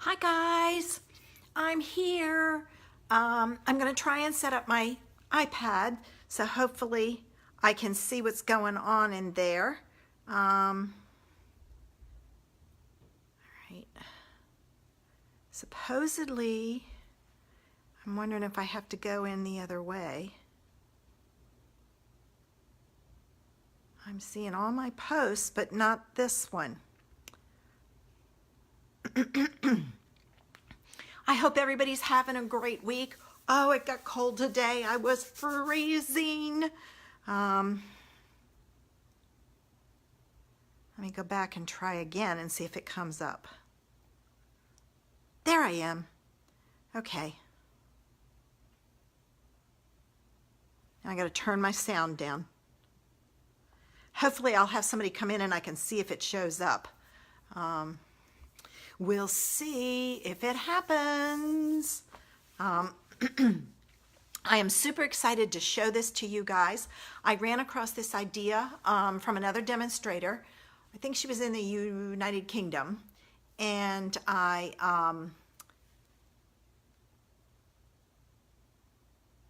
Hi guys, I'm here. I'm going to try and set up my iPad so hopefully I can see what's going on in there. All right. Supposedly, I'm wondering if I have to go in the other way. I'm seeing all my posts, but not this one. I hope everybody's having a great week. Oh, it got cold today. I was freezing. Let me go back and try again and see if it comes up. There I am. Okay. Now I got to turn my sound down. Hopefully I'll have somebody come in and I can see if it shows up. We'll see if it happens. I am super excited to show this to you guys. I ran across this idea from another demonstrator. I think she was in the United Kingdom. And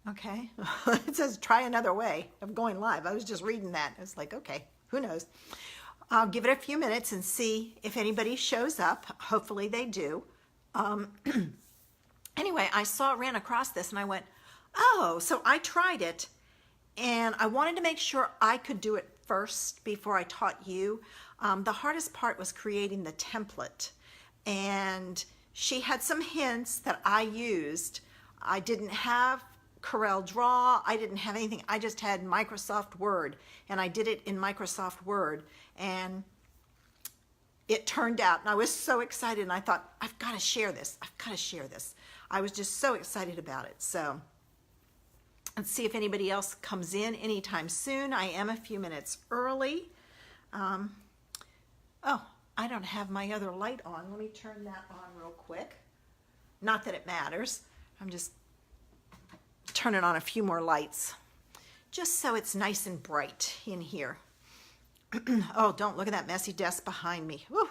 okay, it says try another way of going live. I was just reading that. It's like, okay, who knows? I'll give it a few minutes and see if anybody shows up. Hopefully they do. Anyway, I ran across this and I went, oh, so I tried it and I wanted to make sure I could do it first before I taught you. The hardest part was creating the template, and she had some hints that I used. I didn't have Corel Draw. I didn't have anything. I just had Microsoft Word, and I did it in Microsoft Word, and it turned out, and I was so excited, and I thought, I've got to share this. I've got to share this. I was just so excited about it. So let's see if anybody else comes in anytime soon. I am a few minutes early. Oh, I don't have my other light on. Let me turn that on real quick. Not that it matters. I'm just turning on a few more lights just so it's nice and bright in here. Oh, don't look at that messy desk behind me. Woo.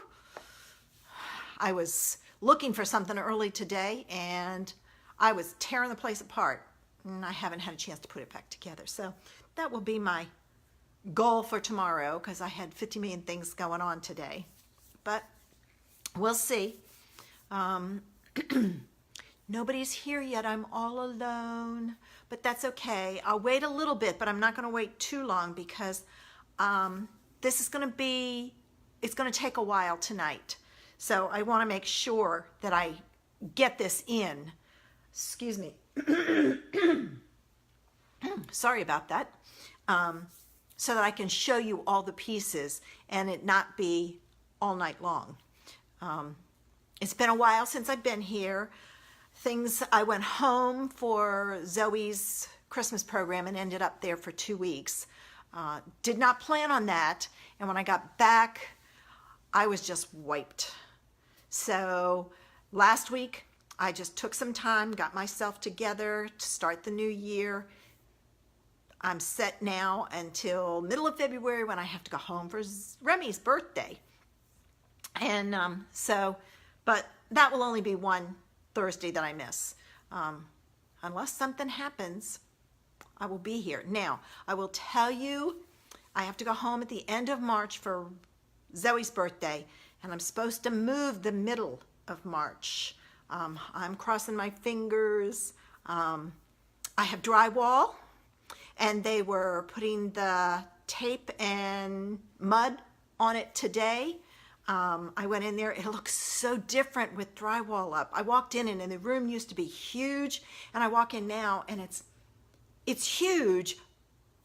I was looking for something early today and I was tearing the place apart, and I haven't had a chance to put it back together. So that will be my goal for tomorrow, because I had 50 million things going on today. But we'll see. Nobody's here yet. I'm all alone, but that's okay. I'll wait a little bit, but I'm not going to wait too long, because this is going to be, it's going to take a while tonight. So I want to make sure that I get this in. Excuse me. Sorry about that. So that I can show you all the pieces and it not be all night long. It's been a while since I've been here. I went home for Zoe's Christmas program and ended up there for 2 weeks. Did not plan on that. And when I got back, I was just wiped. So last week, I just took some time, got myself together to start the new year. I'm set now until middle of February, when I have to go home for Remy's birthday. And but that will only be one Thursday that I miss. Unless something happens, I will be here. Now, I will tell you, I have to go home at the end of March for Zoe's birthday, and I'm supposed to move the middle of March. I'm crossing my fingers. I have drywall, and they were putting the tape and mud on it today. I went in there. It looks so different with drywall up. I walked in and the room used to be huge, and I walk in now and it's huge,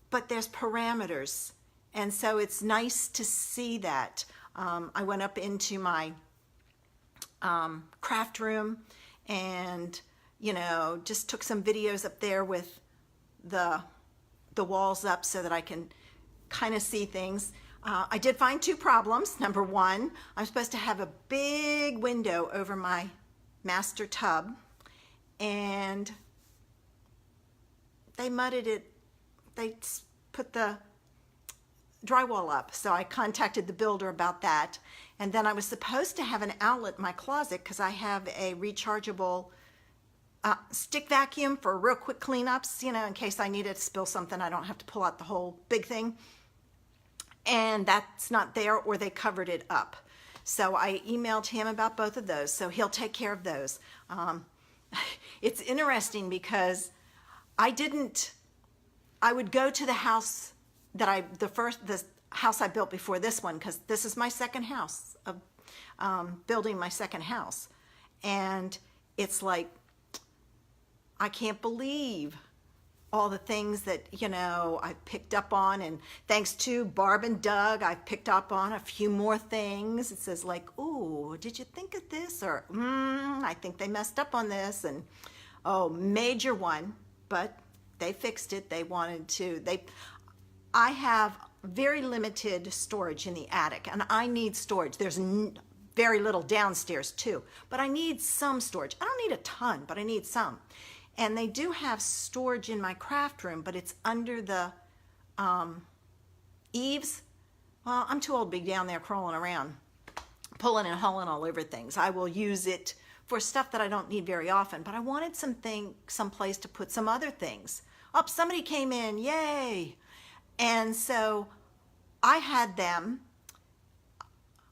but there's parameters. And so it's nice to see that. I went up into my craft room and, you know, just took some videos up there with the walls up so that I can kind of see things. I did find two problems. Number one, I'm supposed to have a big window over my master tub, and they mudded it. They put the drywall up. So I contacted the builder about that. And then I was supposed to have an outlet in my closet because I have a rechargeable stick vacuum for real quick cleanups, you know, in case I needed to spill something, I don't have to pull out the whole big thing. And that's not there, or they covered it up. So I emailed him about both of those, so he'll take care of those. It's interesting because I would go to the house that the house I built before this one, because this is my second house, of building my second house. And it's like, I can't believe all the things that, you know, I picked up on, and thanks to Barb and Doug, I picked up on a few more things. It says like, ooh, did you think of this? Or, I think they messed up on this. And, oh, major one, but they fixed it. They wanted to, I have very limited storage in the attic, and I need storage. There's very little downstairs too, but I need some storage. I don't need a ton, but I need some. And they do have storage in my craft room, but it's under the eaves. Well, I'm too old to be down there crawling around, pulling and hauling all over things. I will use it for stuff that I don't need very often, but I wanted some place to put some other things. Oh, somebody came in, yay. And so I had them.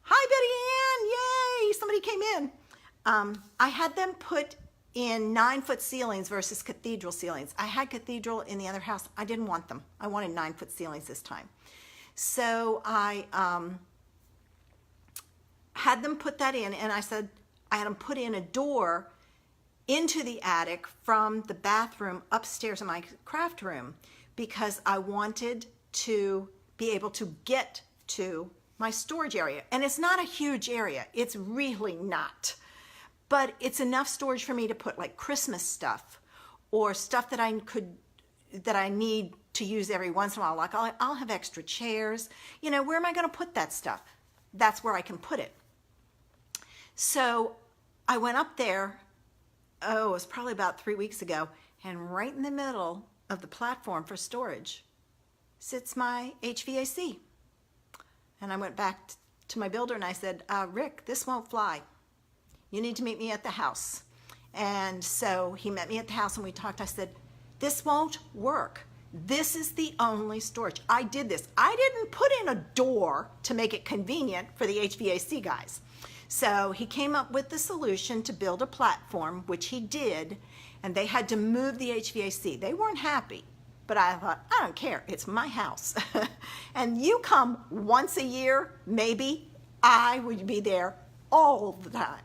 Hi, Betty Ann, yay, somebody came in. I had them put in 9-foot ceilings versus cathedral ceilings. I had cathedral in the other house. I didn't want them. I wanted 9-foot ceilings this time. So I had them put that in, and I had them put in a door into the attic from the bathroom upstairs in my craft room, because I wanted to be able to get to my storage area. And it's not a huge area. It's really not. But it's enough storage for me to put like Christmas stuff, or stuff that I need to use every once in a while. Like I'll have extra chairs. You know, where am I going to put that stuff? That's where I can put it. So I went up there, it was probably about 3 weeks ago, and right in the middle of the platform for storage sits my HVAC. And I went back to my builder and I said, Rick, this won't fly. You need to meet me at the house. And so he met me at the house and we talked. I said, this won't work. This is the only storage. I did this. I didn't put in a door to make it convenient for the HVAC guys. So he came up with the solution to build a platform, which he did, and they had to move the HVAC. They weren't happy, but I thought, I don't care. It's my house. And you come once a year, maybe. I would be there all the time.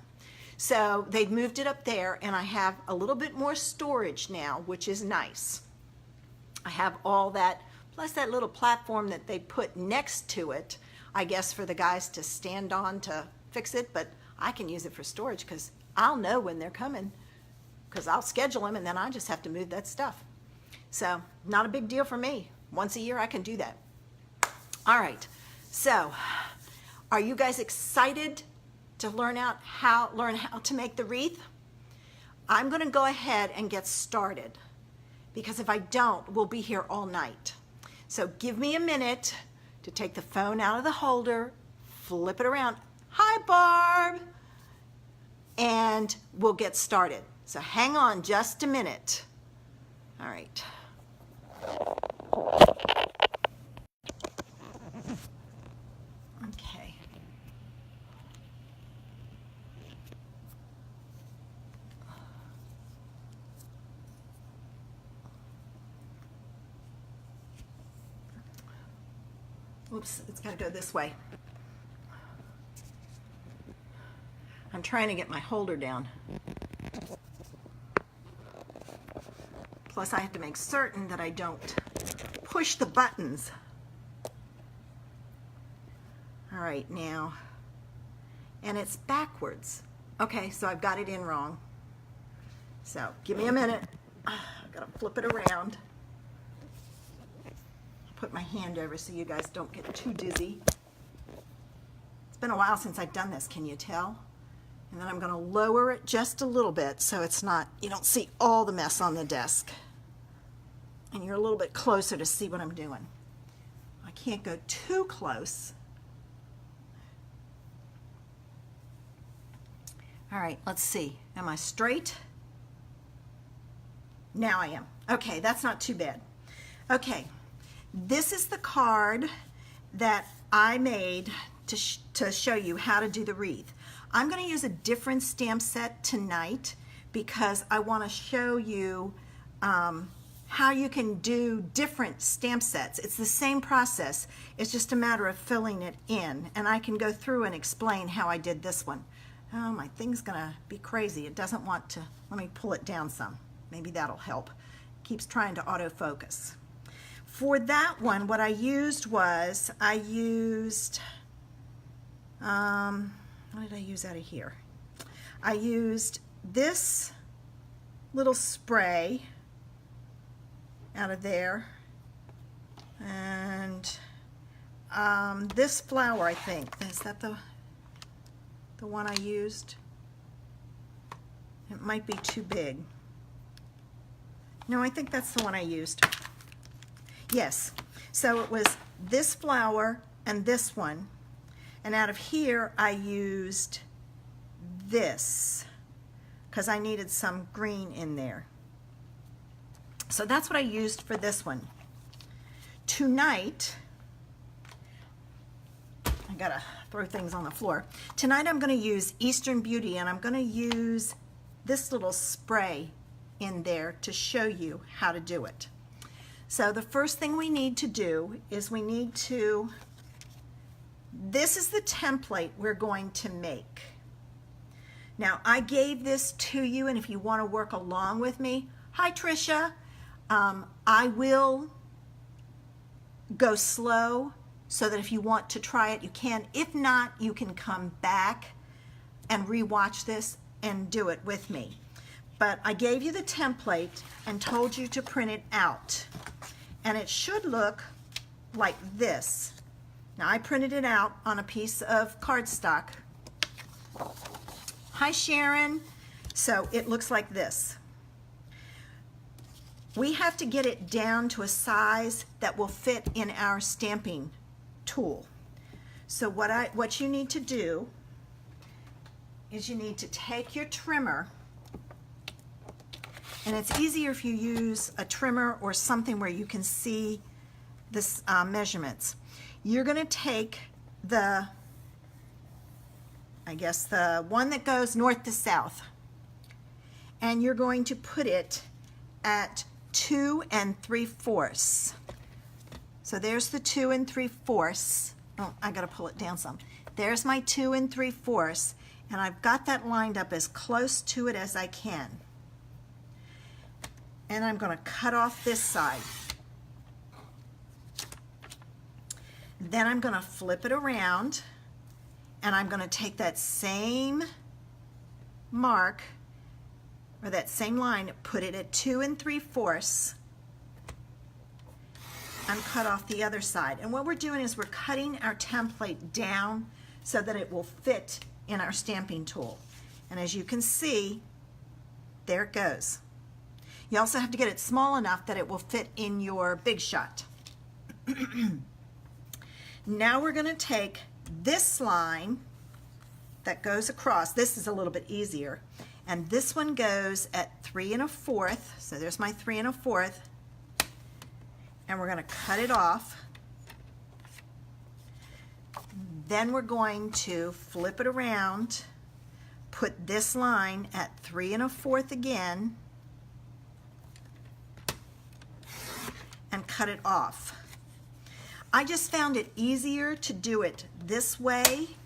So they've moved it up there, and I have a little bit more storage now, which is nice. I have all that, plus that little platform that they put next to it, I guess for the guys to stand on to fix it, but I can use it for storage because I'll know when they're coming, because I'll schedule them, and then I just have to move that stuff. So not a big deal for me. Once a year I can do that. All right, so are you guys excited to learn how to make the wreath? I'm going to go ahead and get started, because if I don't, we'll be here all night. So give me a minute to take the phone out of the holder, flip it around. Hi, Barb. And we'll get started. So hang on just a minute. All right. Okay. Oops, it's got to go this way. I'm trying to get my holder down. Plus, I have to make certain that I don't push the buttons. All right, now, and it's backwards. Okay, so I've got it in wrong. So give me a minute. I've got to flip it around. Put my hand over so you guys don't get too dizzy. It's been a while since I've done this, can you tell? And then I'm going to lower it just a little bit so it's not, you don't see all the mess on the desk. And you're a little bit closer to see what I'm doing. I can't go too close. All right, let's see. Am I straight? Now I am. Okay, that's not too bad. Okay, this is the card that I made to show you how to do the wreath. I'm going to use a different stamp set tonight because I want to show you how you can do different stamp sets. It's the same process. It's just a matter of filling it in, and I can go through and explain how I did this one. Oh, my thing's gonna be crazy. It doesn't want to. Let me pull it down some. Maybe that'll help. It keeps trying to autofocus. For that one, what I used was, what did I use out of here? I used this little spray out of there, and this flower, I think. Is that the one I used? It might be too big. No, I think that's the one I used. Yes, so it was this flower and this one, and out of here I used this because I needed some green in there. So that's what I used for this one. Tonight, I gotta throw things on the floor. Tonight I'm gonna use Eastern Beauty, and I'm gonna use this little spray in there to show you how to do it. So the first thing we need to do is this is the template we're going to make. Now I gave this to you, and if you want to work along with me, hi Tricia, I will go slow so that if you want to try it, you can. If not, you can come back and re-watch this and do it with me. But I gave you the template and told you to print it out. And it should look like this. Now I printed it out on a piece of cardstock. Hi Sharon. So it looks like this. We have to get it down to a size that will fit in our stamping tool. So what you need to do is you need to take your trimmer, and it's easier if you use a trimmer or something where you can see this measurements. You're going to take the one that goes north to south, and you're going to put it at 2 3/4. So there's the 2 3/4. Oh, I gotta pull it down some. There's my 2 3/4, and I've got that lined up as close to it as I can. And I'm gonna cut off this side. Then I'm gonna flip it around, and I'm gonna take that same mark, or that same line, put it at 2 3/4, and cut off the other side. And what we're doing is we're cutting our template down so that it will fit in our stamping tool. And as you can see, there it goes. You also have to get it small enough that it will fit in your Big Shot. Now we're going to take this line that goes across. This is a little bit easier. And this one goes at 3 1/4. So there's my 3 1/4. And we're going to cut it off. Then we're going to flip it around, put this line at 3 1/4 again, and cut it off. I just found it easier to do it this way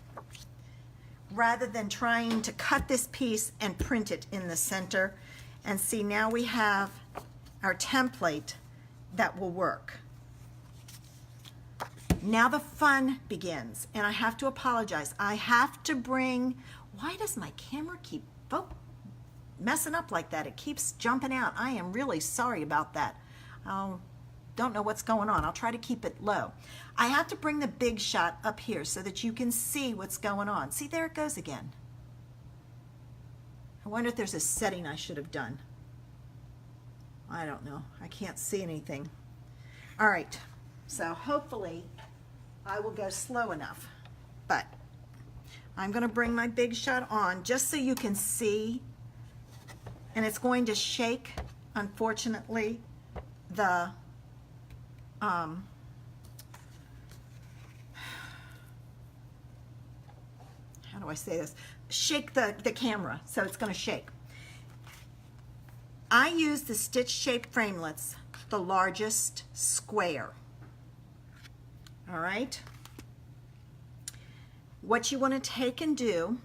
rather than trying to cut this piece and print it in the center. And see, now we have our template that will work. Now the fun begins, and I have to apologize. I have to bring, why does my camera keep messing up like that? It keeps jumping out. I am really sorry about that. Don't know what's going on. I'll try to keep it low. I have to bring the Big Shot up here so that you can see what's going on. See, there it goes again. I wonder if there's a setting I should have done. I don't know. I can't see anything. All right, so hopefully I will go slow enough. But I'm going to bring my Big Shot on just so you can see, and it's going to shake, unfortunately, the how do I say this? Shake the camera, so it's going to shake. I use the stitch shaped framelits, the largest square. All right. What you want to take and do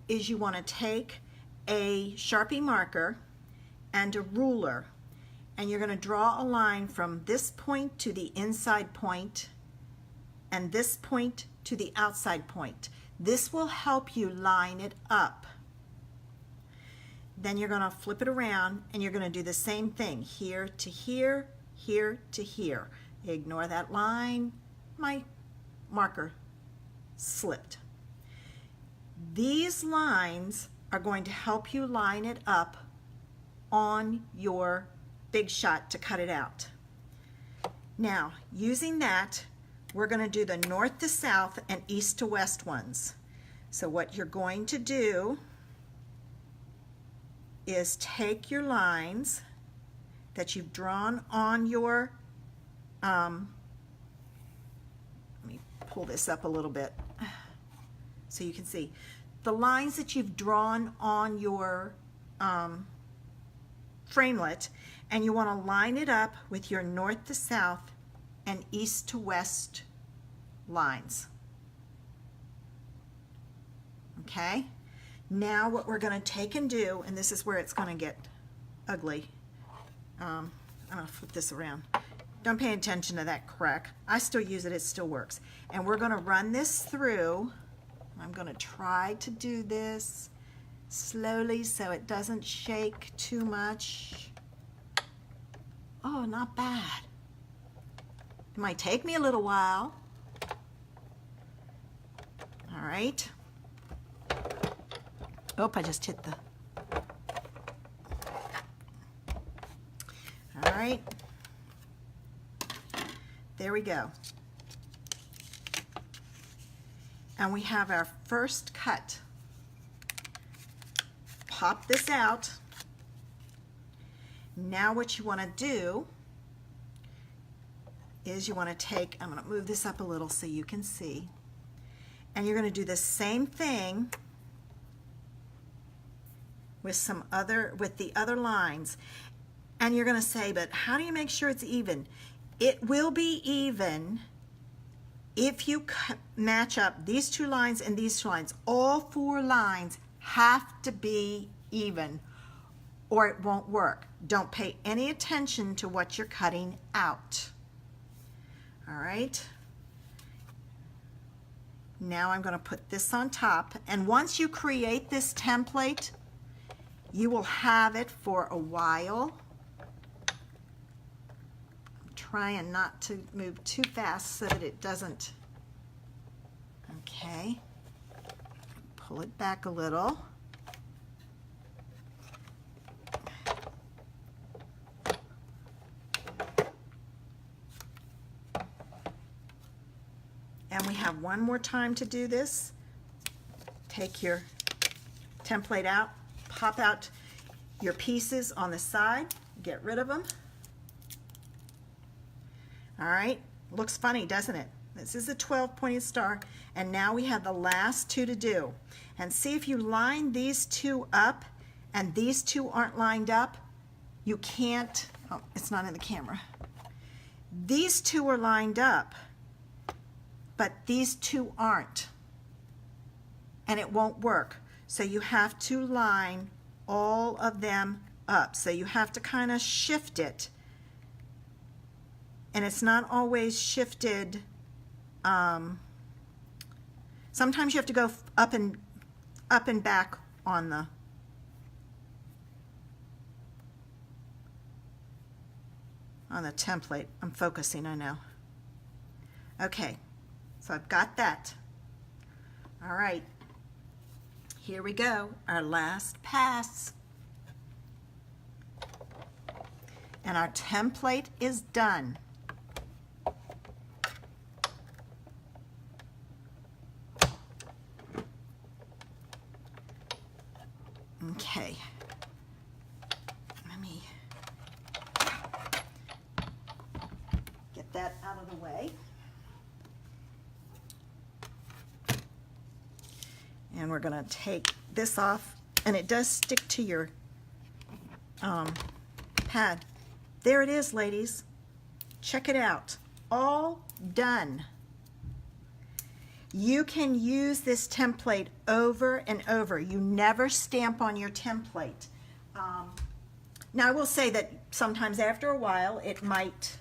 is you want to take a Sharpie marker and a ruler, and you're going to draw a line from this point to the inside point and this point to the outside point. This will help you line it up. Then you're going to flip it around and you're going to do the same thing, here to here, here to here. Ignore that line. My marker slipped. These lines are going to help you line it up on your Big Shot to cut it out. Now, using that, we're going to do the north to south and east to west ones. So what you're going to do is take your lines that you've drawn on your, let me pull this up a little bit so you can see. The lines that you've drawn on your framelit, and you want to line it up with your north to south and east to west lines. Okay? Now what we're going to take and do, and this is where it's going to get ugly. I'm going to flip this around. Don't pay attention to that crack. I still use it. It still works. And we're going to run this through. I'm going to try to do this slowly so it doesn't shake too much. Oh, not bad. It might take me a little while. All right. Oh, I just hit the... All right. There we go. And we have our first cut. Pop this out. Now what you want to do is you want to take, I'm going to move this up a little so you can see, and you're going to do the same thing with the other lines, and you're going to say, but how do you make sure it's even? It will be even if you match up these two lines and these two lines. All four lines have to be even or it won't work. Don't pay any attention to what you're cutting out. All right. Now I'm going to put this on top, and once you create this template, you will have it for a while. I'm trying not to move too fast so that it doesn't. Okay. Pull it back a little. And we have one more time to do this. Take your template out, pop out your pieces on the side, get rid of them. All right, looks funny, doesn't it? This is a 12-pointed star, and now we have the last two to do. And see, if you line these two up and these two aren't lined up, you can't, oh, it's not in the camera. These two are lined up, but these two aren't, and it won't work. So you have to line all of them up. So you have to kind of shift it, and it's not always shifted. Sometimes you have to go up and back on the template. I'm focusing, I know. Okay. So I've got that. All right, here we go, our last pass. And our template is done. Okay. Let me get that out of the way. And we're going to take this off, and it does stick to your pad. There it is, ladies. Check it out. All done. You can use this template over and over. You never stamp on your template. Now, I will say that sometimes after a while, it might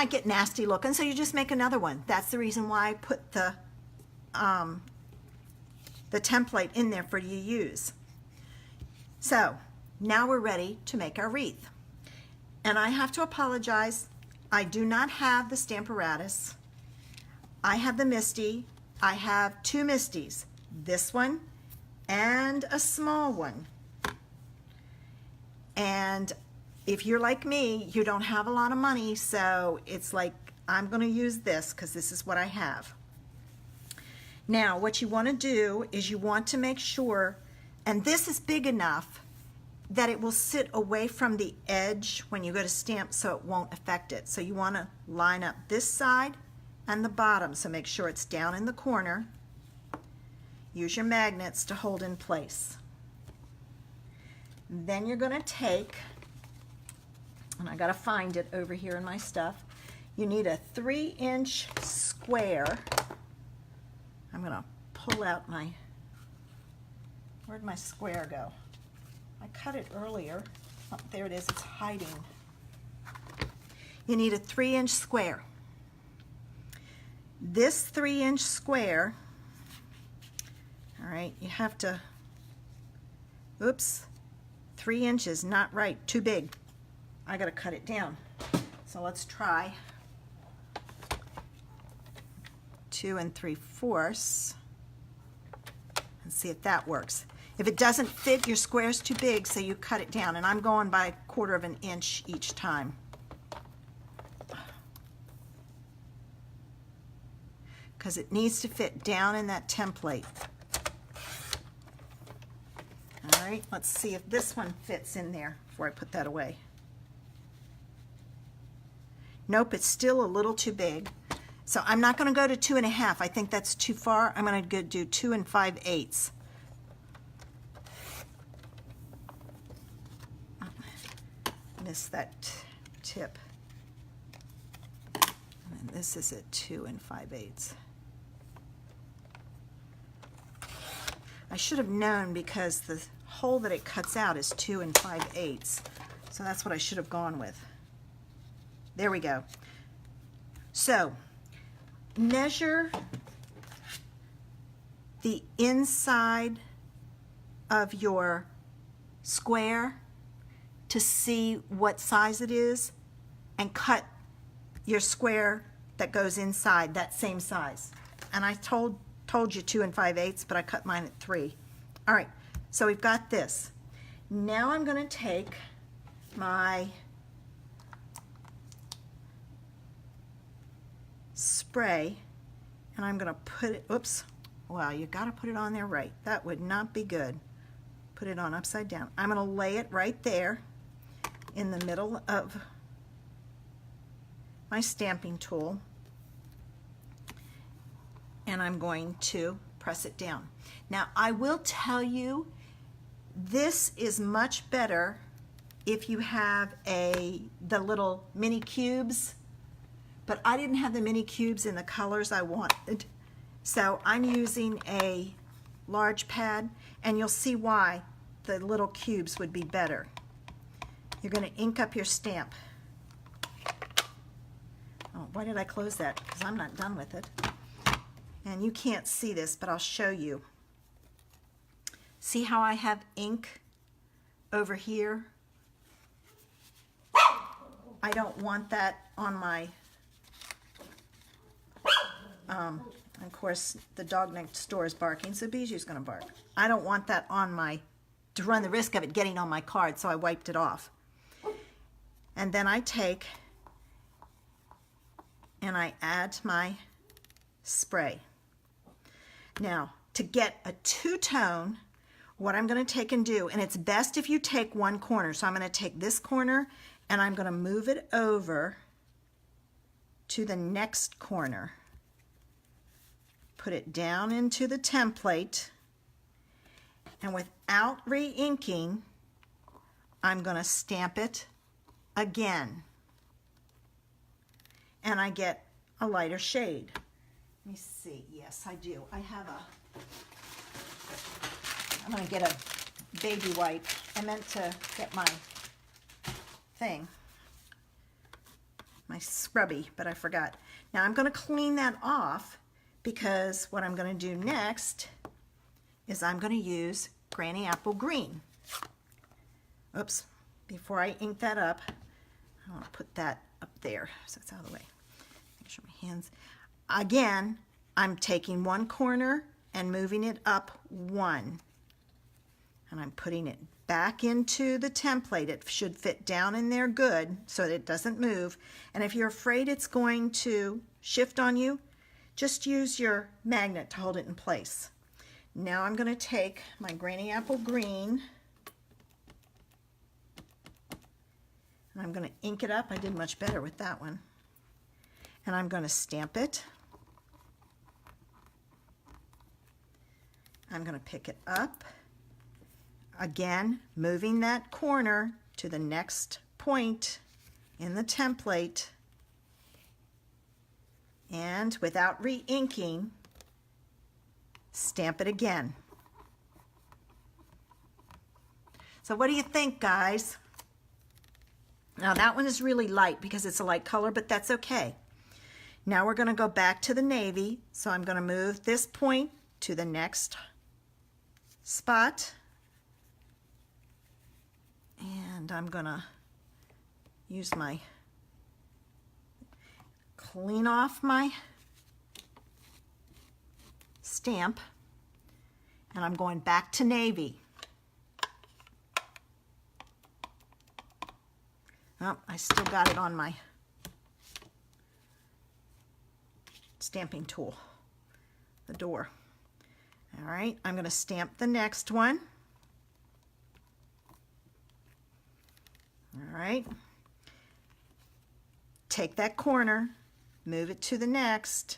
get nasty looking, so you just make another one. That's the reason why I put the template in there for you to use. So now we're ready to make our wreath. And I have to apologize. I do not have the Stamparatus. I have the Misty. I have two Misties, this one and a small one. And if you're like me, you don't have a lot of money, so it's like, I'm going to use this because this is what I have. Now, what you want to do is you want to make sure, and this is big enough that it will sit away from the edge when you go to stamp, so it won't affect it. So you want to line up this side and the bottom, so make sure it's down in the corner. Use your magnets to hold in place. Then you're going to take, and I got to find it over here in my stuff, you need a 3-inch square. I'm going to pull out my, where'd my square go? I cut it earlier. Oh, there it is, it's hiding. You need a 3-inch square. This 3-inch square, all right, you have to, oops, 3 inches, not right, too big. I gotta cut it down. So let's try 2 3/4 and see if that works. If it doesn't fit, your square's too big, so you cut it down. And I'm going by 1/4 of an inch each time. Because it needs to fit down in that template. All right, let's see if this one fits in there before I put that away. Nope, it's still a little too big. So I'm not going to go to 2 1/2. I think that's too far. I'm going to do 2 5/8. Miss that tip. And this is at 2 5/8. I should have known because the hole that it cuts out is 2 5/8. So that's what I should have gone with. There we go. So measure the inside of your square to see what size it is, and cut your square that goes inside that same size. And I told you 2 5/8, but I cut mine at 3. All right, so we've got this. Now I'm going to take my spray and I'm going to put it, oops, wow, you got to put it on there right. That would not be good. Put it on upside down. I'm going to lay it right there in the middle of my stamping tool, and I'm going to press it down. Now, I will tell you, this is much better if you have the little mini cubes, but I didn't have the mini cubes in the colors I wanted, so I'm using a large pad, and you'll see why the little cubes would be better. You're going to ink up your stamp. Oh, why did I close that? Because I'm not done with it. And you can't see this, but I'll show you. See how I have ink over here? I don't want that on my, of course, the dog next door is barking, so Bijou's going to bark. I don't want that on my, to run the risk of it getting on my card, so I wiped it off. And then I take and I add my spray. Now, to get a two-tone, what I'm going to take and do, and it's best if you take one corner. So I'm going to take this corner and I'm going to move it over to the next corner. Put it down into the template, and without re-inking, I'm going to stamp it again. And I get a lighter shade. Let me see. Yes, I do. I'm going to get a baby wipe. I meant to get my thing, my scrubby, but I forgot. Now I'm going to clean that off, because what I'm going to do next is I'm going to use Granny Apple Green. Oops, before I ink that up, I want to put that up there so it's out of the way. Make sure my hands. Again, I'm taking one corner and moving it up one. And I'm putting it back into the template. It should fit down in there good so that it doesn't move. And if you're afraid it's going to shift on you, just use your magnet to hold it in place. Now I'm going to take my Granny Apple Green and I'm going to ink it up. I did much better with that one. And I'm going to stamp it. I'm going to pick it up. Again, moving that corner to the next point in the template, and without re-inking, stamp it again. So what do you think, guys? Now that one is really light because it's a light color, but that's okay. Now we're going to go back to the navy, so I'm going to move this point to the next spot. And I'm going to use my, clean off my stamp, and I'm going back to navy. Oh, I still got it on my stamping tool, the door. All right, I'm going to stamp the next one. All right, take that corner, move it to the next,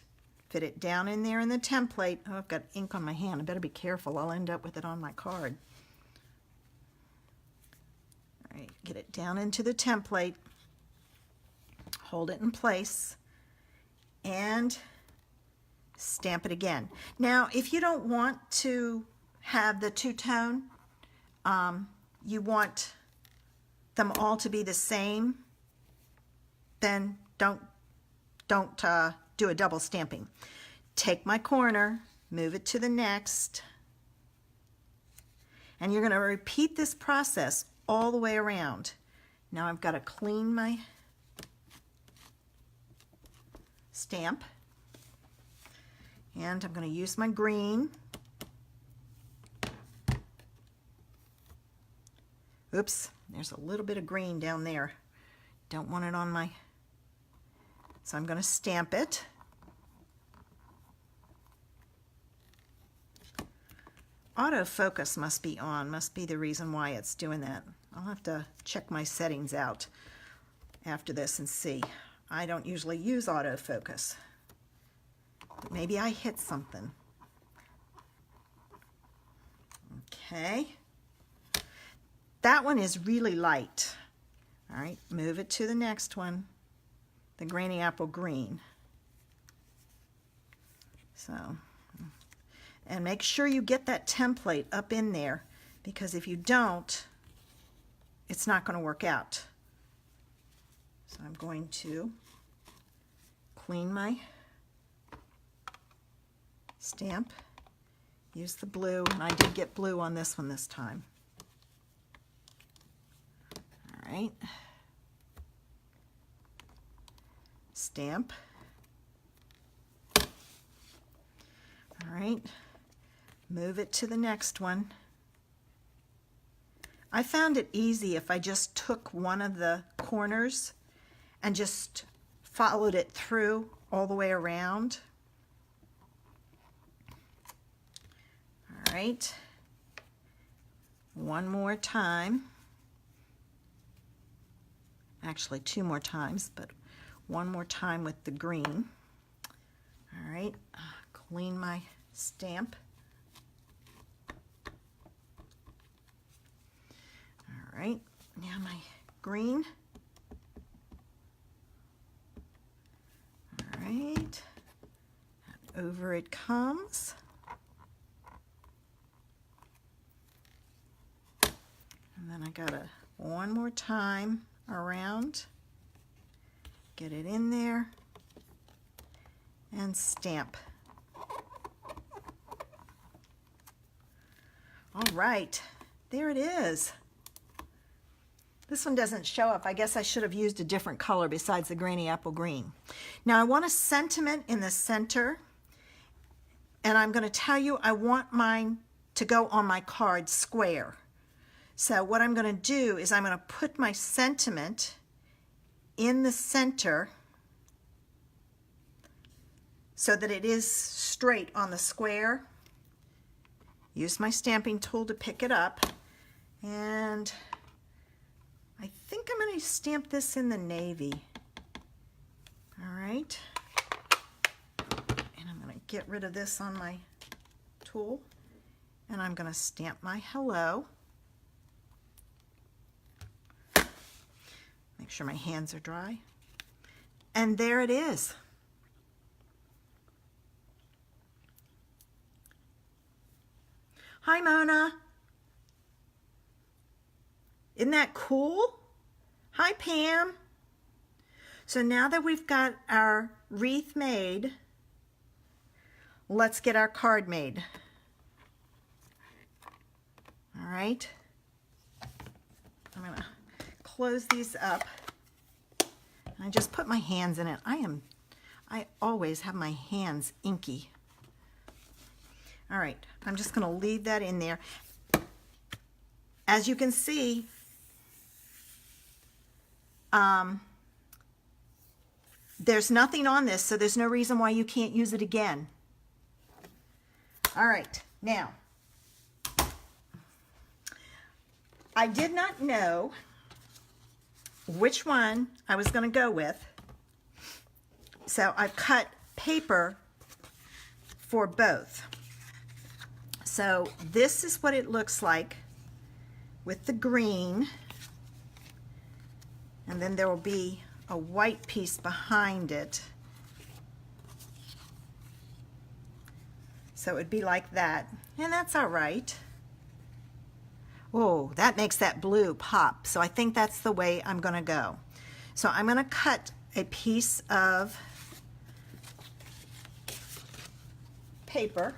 fit it down in there in the template. Oh, I've got ink on my hand. I better be careful. I'll end up with it on my card. All right, get it down into the template, hold it in place, and stamp it again. Now, if you don't want to have the two-tone, you want them all to be the same, then don't do a double stamping. Take my corner, move it to the next, and you're going to repeat this process all the way around. Now I've got to clean my stamp, and I'm going to use my green. Oops, there's a little bit of green down there. Don't want it on my, so I'm going to stamp it. Autofocus must be on, must be the reason why it's doing that. I'll have to check my settings out after this and see. I don't usually use autofocus, but maybe I hit something. Okay. That one is really light. All right, move it to the next one, the Granny Apple Green. So, and make sure you get that template up in there, because if you don't, it's not going to work out. So I'm going to clean my stamp, use the blue, and I did get blue on this one this time. All right, stamp. All right, move it to the next one. I found it easy if I just took one of the corners and just followed it through all the way around. right. One more time. Actually, two more times, but one more time with the green. All right, clean my stamp. All right, now my green. All right, and over it comes. And then I gotta one more time around, get it in there, and stamp. All right, there it is. This one doesn't show up. I guess I should have used a different color besides the grainy apple green. Now I want a sentiment in the center, and I'm going to tell you I want mine to go on my card square. So what I'm going to do is I'm going to put my sentiment in the center so that it is straight on the square. Use my stamping tool to pick it up, and I think I'm going to stamp this in the navy. All right, and I'm going to get rid of this on my tool, and I'm going to stamp my hello. Make sure my hands are dry. And there it is. Hi, Mona. Isn't that cool? Hi, Pam. So now that we've got our wreath made, let's get our card made. All right. I'm going to close these up. I just put my hands in it. I always have my hands inky. All right, I'm just going to leave that in there. As you can see, there's nothing on this, so there's no reason why you can't use it again. All right, now, I did not know which one I was going to go with, so I cut paper for both. So this is what it looks like with the green, and then there will be a white piece behind it. So it would be like that, and that's all right. Oh, that makes that blue pop. So I think that's the way I'm going to go. So I'm going to cut a piece of paper.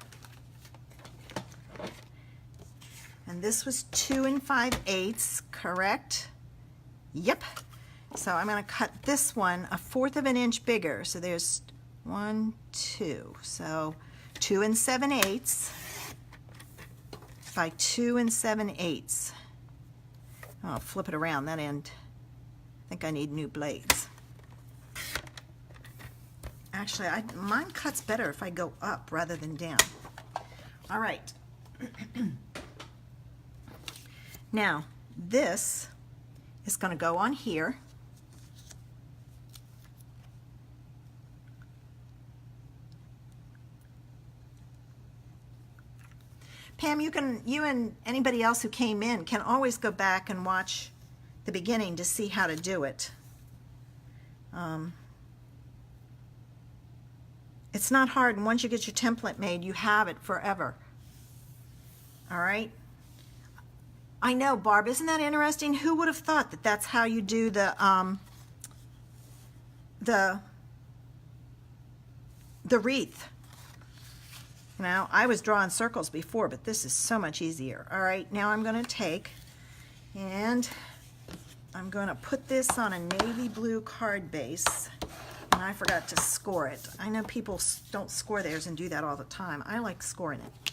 And this was 2 5/8, correct? Yep. So I'm going to cut this one 1/4 of an inch bigger. So there's 1, 2. So 2 7/8. By 2 7/8. I'll flip it around that end. I think I need new blades. Actually, mine cuts better if I go up rather than down. All right. Now, this is going to go on here. Pam, you and anybody else who came in can always go back and watch the beginning to see how to do it. It's not hard, and once you get your template made, you have it forever. All right? I know, Barb, isn't that interesting? Who would have thought that that's how you do the wreath? You know, I was drawing circles before, but this is so much easier. All right, now I'm going to take and I'm going to put this on a navy blue card base, and I forgot to score it. I know people don't score theirs and do that all the time. I like scoring it.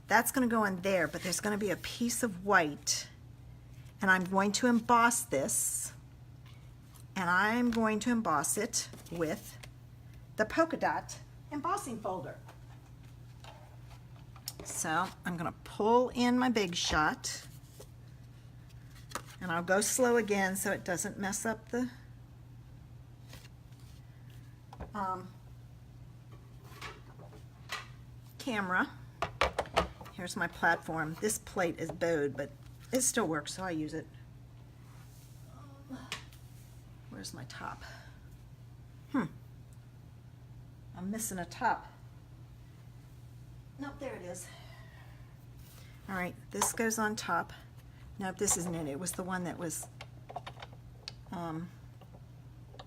That's going to go in there, but there's going to be a piece of white, and I'm going to emboss this, and I'm going to emboss it with the polka dot embossing folder. So I'm going to pull in my big shot, and I'll go slow again so it doesn't mess up the camera. Here's my platform. This plate is bowed, but it still works, so I use it. Where's my top? I'm missing a top. Nope, there it is. All right, this goes on top. Nope, this isn't it. It was the one that was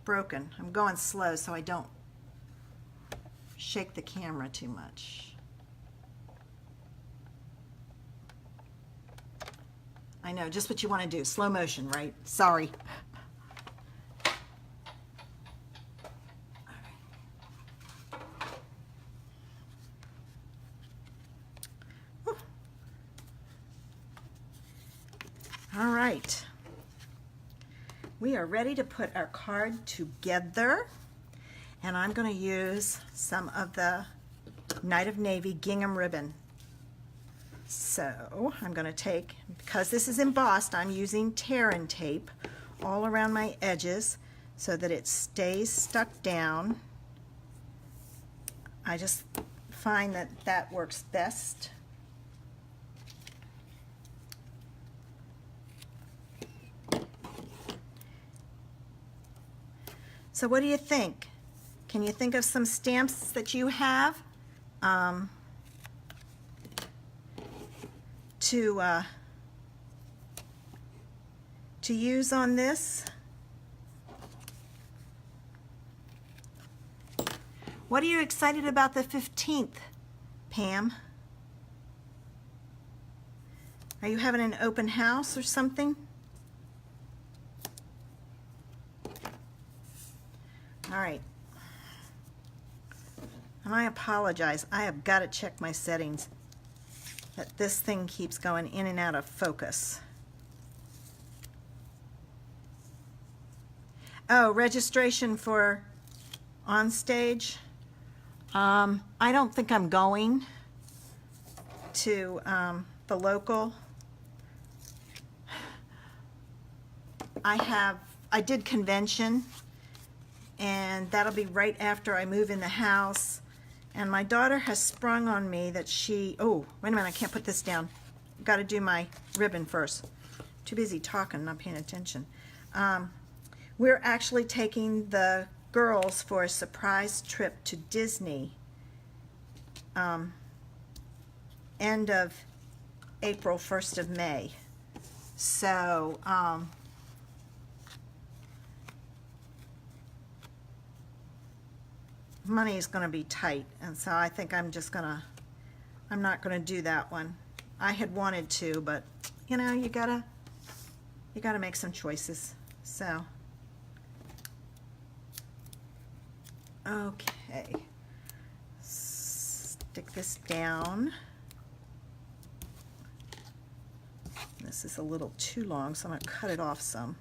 broken. I'm going slow so I don't shake the camera too much. I know, just what you want to do. Slow motion, right? Sorry. All right. We are ready to put our card together, and I'm going to use some of the Night of Navy gingham ribbon. So I'm going to take, because this is embossed, I'm using tear and tape all around my edges so that it stays stuck down. I just find that that works best. So what do you think? Can you think of some stamps that you have to use on this? What are you excited about the 15th, Pam? Are you having an open house or something? All right. And I apologize. I have got to check my settings. That this thing keeps going in and out of focus. Oh, registration for on stage. I don't think I'm going to the local. I did convention, and that'll be right after I move in the house. And my daughter has sprung on me that she, oh, wait a minute, I can't put this down. Got to do my ribbon first. Too busy talking, not paying attention. We're actually taking the girls for a surprise trip to Disney. End of April, 1st of May. So, money is going to be tight, and so I think I'm not going to do that one. I had wanted to, but you know, you gotta make some choices. So, okay, stick this down. This is a little too long, so I'm going to cut it off some.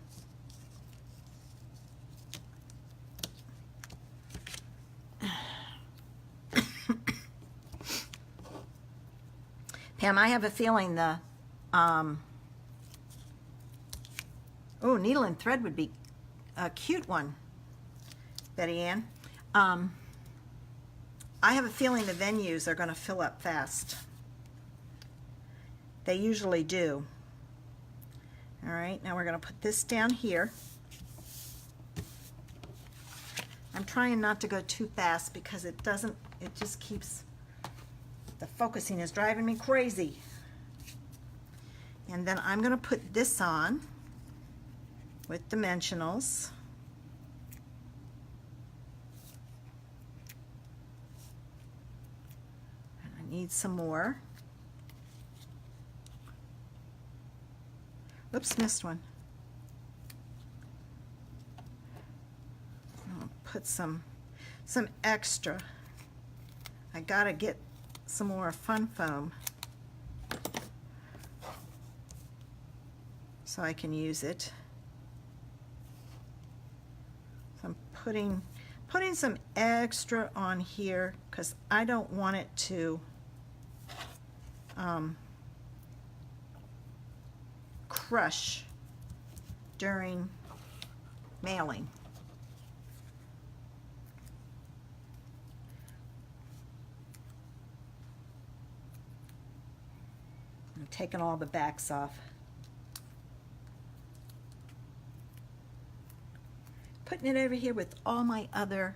Pam, I have a feeling the, oh, needle and thread would be a cute one, Betty Ann. I have a feeling the venues are going to fill up fast. They usually do. All right, now we're going to put this down here. I'm trying not to go too fast because it just keeps, the focusing is driving me crazy. And then I'm going to put this on with dimensionals. And I need some more. Oops, missed one. I'll put some extra. I gotta get some more fun foam so I can use it. So I'm putting some extra on here because I don't want it to crush during mailing. I'm taking all the backs off. Putting it over here with all my other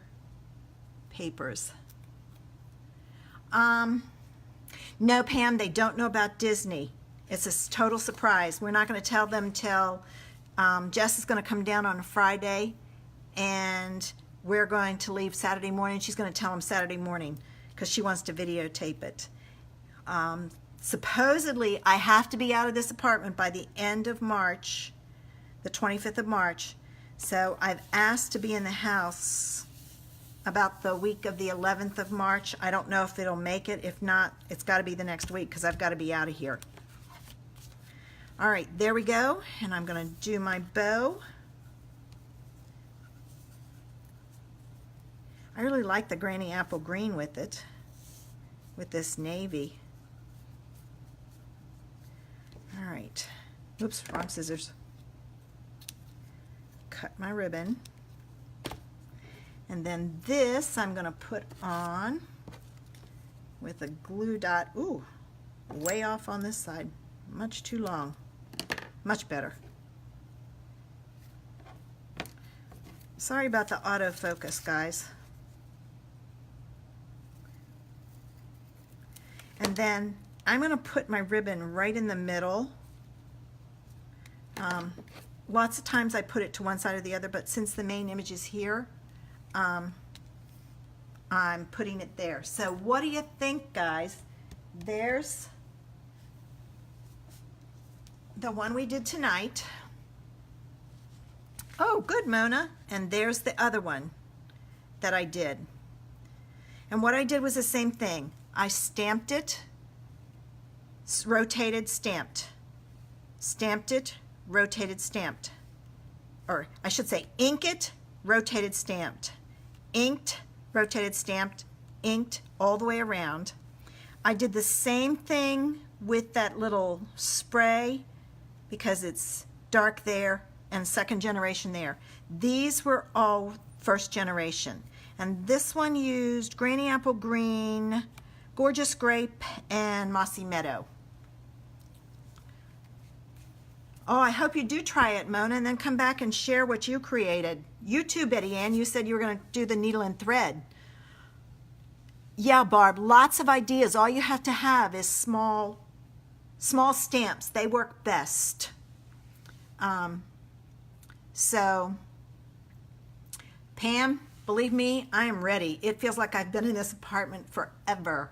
papers. No, Pam, they don't know about Disney. It's a total surprise. We're not going to tell them till Jess is going to come down on a Friday, and we're going to leave Saturday morning. She's going to tell them Saturday morning because she wants to videotape it. Supposedly, I have to be out of this apartment by the end of March, the 25th of March. So I've asked to be in the house about the week of the 11th of March. I don't know if it'll make it. If not, it's got to be the next week because I've got to be out of here. All right, there we go. And I'm going to do my bow. I really like the granny apple green with it, with this navy. All right. Oops, wrong scissors. Cut my ribbon. And then this I'm going to put on with a glue dot. Ooh, way off on this side. Much too long. Much better. Sorry about the autofocus, guys. And then I'm going to put my ribbon right in the middle. Lots of times I put it to one side or the other, but since the main image is here, I'm putting it there. So what do you think, guys? There's the one we did tonight. Oh, good, Mona. And there's the other one that I did. And what I did was the same thing. I stamped it, rotated, stamped. Stamped it, rotated, stamped. Or I should say ink it, rotated, stamped. Inked, rotated, stamped, inked all the way around. I did the same thing with that little spray because it's dark there and second generation there. These were all first generation. And this one used Granny Apple Green, Gorgeous Grape, and Mossy Meadow. Oh, I hope you do try it, Mona, and then come back and share what you created. You too, Betty Ann. You said you were going to do the needle and thread. Yeah, Barb, lots of ideas. All you have to have is small stamps. They work best. So, Pam, believe me, I am ready. It feels like I've been in this apartment forever.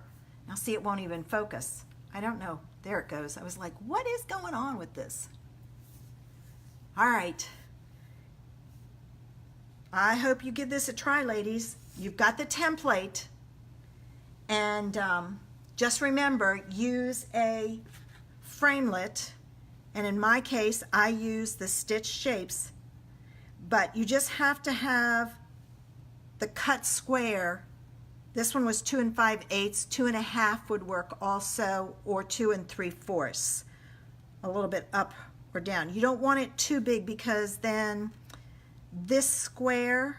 Now, see, it won't even focus. I don't know. There it goes. I was like, what is going on with this? All right. I hope you give this a try, ladies. You've got the template. And just remember, use a framelit. And in my case, I use the stitch shapes. But you just have to have the cut square. This one was 2 5/8. 2 1/2 would work also, or 2 3/4. A little bit up or down. You don't want it too big because then this square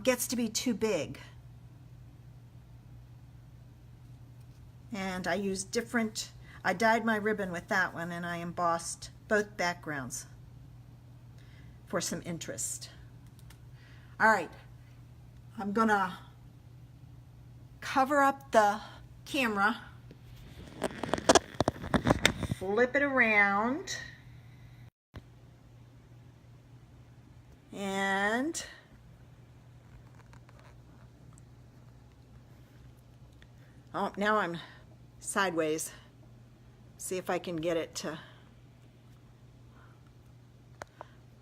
gets to be too big. And I used different, I dyed my ribbon with that one and I embossed both backgrounds for some interest. All right, I'm gonna cover up the camera, flip it around, and oh, now I'm sideways. See if I can get it to,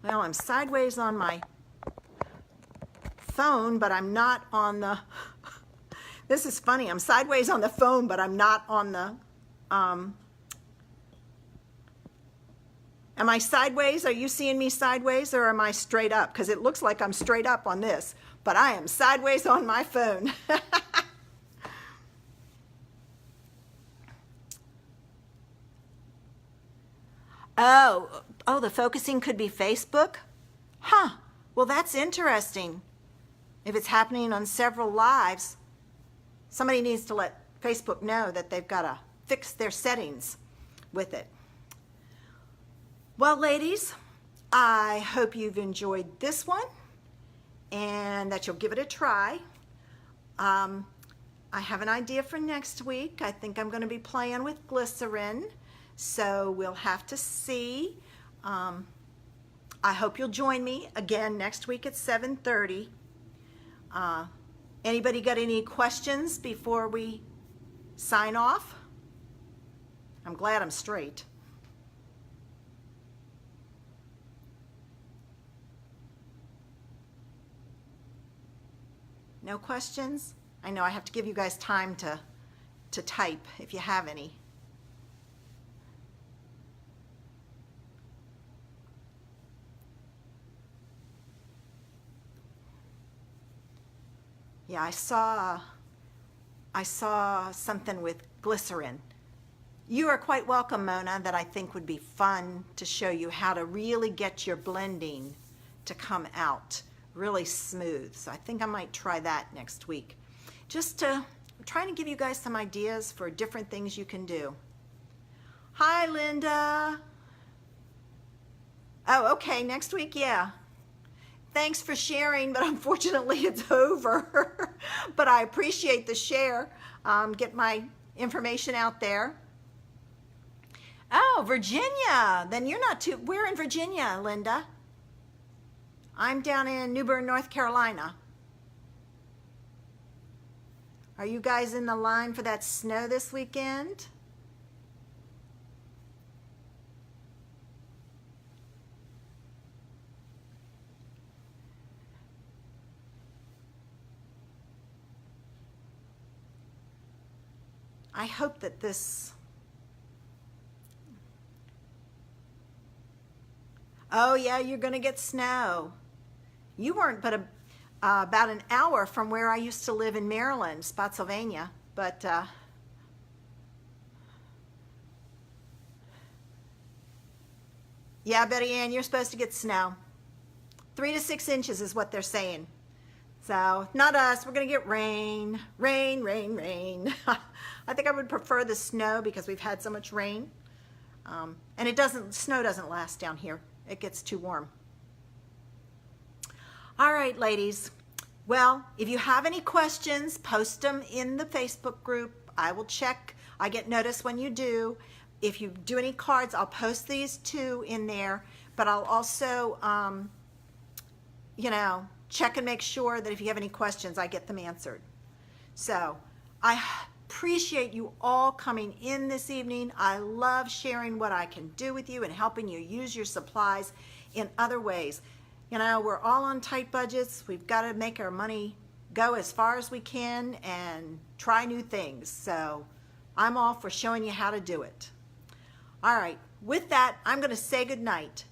well, I'm sideways on my phone, but I'm not on the, this is funny, I'm sideways on the phone, but I'm not on the, am I sideways? Are you seeing me sideways, or am I straight up? Because it looks like I'm straight up on this, but I am sideways on my phone. Oh, the focusing could be Facebook? Huh, well that's interesting. If it's happening on several lives, somebody needs to let Facebook know that they've got to fix their settings with it. Well, ladies, I hope you've enjoyed this one and that you'll give it a try. I have an idea for next week. I think I'm going to be playing with glycerin, so we'll have to see. I hope you'll join me again next week at 7:30. Anybody got any questions before we sign off? I'm glad I'm straight. No questions? I know I have to give you guys time to type if you have any. Yeah, I saw something with glycerin. You are quite welcome, Mona, that I think would be fun to show you how to really get your blending to come out really smooth. So I think I might try that next week. Just trying to give you guys some ideas for different things you can do. Hi, Linda. Oh, okay, next week, yeah. Thanks for sharing, but unfortunately it's over. But I appreciate the share. Get my information out there. Oh, Virginia. Then you're not too... We're in Virginia, Linda. I'm down in New Bern, North Carolina. Are you guys in the line for that snow this weekend? I hope that this... Oh yeah, you're gonna get snow. You weren't but about an hour from where I used to live in Maryland, Spotsylvania, but yeah, Betty Ann, you're supposed to get snow. 3 to 6 inches is what they're saying. So, not us, we're gonna get rain. Rain, rain, rain. I think I would prefer the snow because we've had so much rain. And snow doesn't last down here. It gets too warm. All right, ladies. Well, if you have any questions, post them in the Facebook group. I will check. I get notice when you do. If you do any cards, I'll post these too in there. But I'll also, check and make sure that if you have any questions, I get them answered. So I appreciate you all coming in this evening. I love sharing what I can do with you and helping you use your supplies in other ways. We're all on tight budgets. We've got to make our money go as far as we can and try new things. So I'm all for showing you how to do it. All right, with that, I'm going to say good night.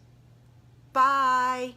Bye.